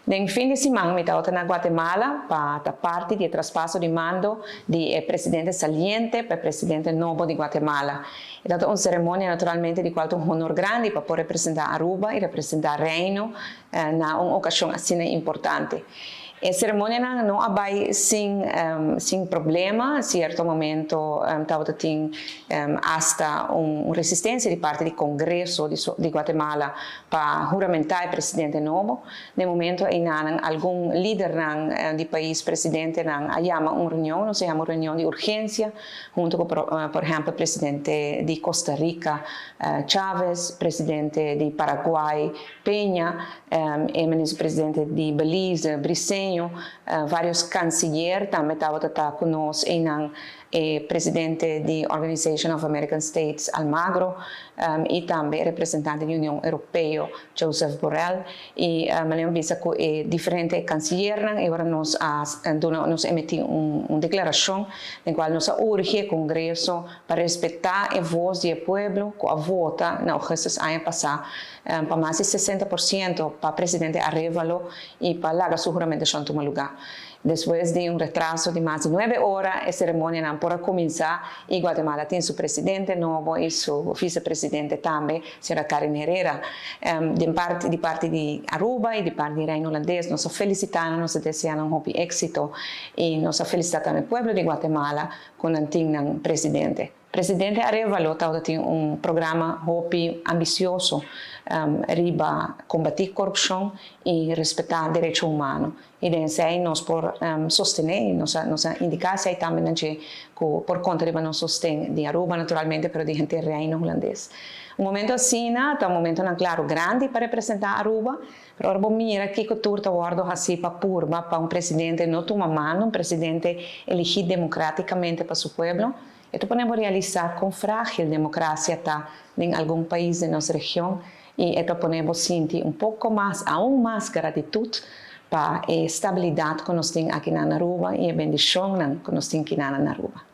Nel fin di settimana mi trovo in Guatemala per parte di traspasso di mando di presidente saliente per presidente nuovo di Guatemala. È stata una cerimonia naturalmente di qualche onore grande per poter rappresentare Aruba e rappresentare il Reino in un'occasione assai importante. E la cerimonia non abai sin problema, in certo momento hasta una resistenza di parte del Congresso di Guatemala per juramentare il presidente nuovo. Nel momento in cui alcun leader del paese presidente chiama una riunione, si chiama una riunione di urgenza, junto con, per esempio, il presidente di Costa Rica, Chávez, presidente di Paraguay, Peña, e il presidente di Belize, Briceño, varios canciller também estava conosco e presidente di Organization of American States Almagro e também representante da União Europeia Joseph Borrell e me lembro que diferentes canciller e agora nós emitimos uma declaração na qual nós urge o Congresso para respeitar a voz do povo que a vota na eleições ano passado para mais de 60% para o presidente Arévalo e para lá seguramente já tomar lugar. Depois de um retraso de mais de 9 horas, a cerimônia não pode começar e Guatemala tem seu presidente novo e seu vice-presidente também, senhora Karen Herrera. De parte de Aruba e de parte do Reino Holandês, nós felicitamos, nós desejamos um êxito e nós felicitamos também o povo de Guatemala com o antigo presidente. Presidente Arévalo tem um programa hopi ambicioso riba combater corrupção e respeitar direitos humanos. E daí nós por sostener, nós indicar se também que por conta de nós sostém de Aruba naturalmente, pero de gente reino holandês. Um momento assim, é um momento claro grande para representar Aruba, pero agora mira que turta guardo assim para purba para presidente não toma mano, presidente elegido democraticamente para seu povo. Esto podemos realizar con frágil democracia en algún país de nuestra región y esto podemos sentir un poco más, aún más gratitud para la estabilidad que nos tiene aquí en Aruba y la bendición que nos tiene aquí en Aruba.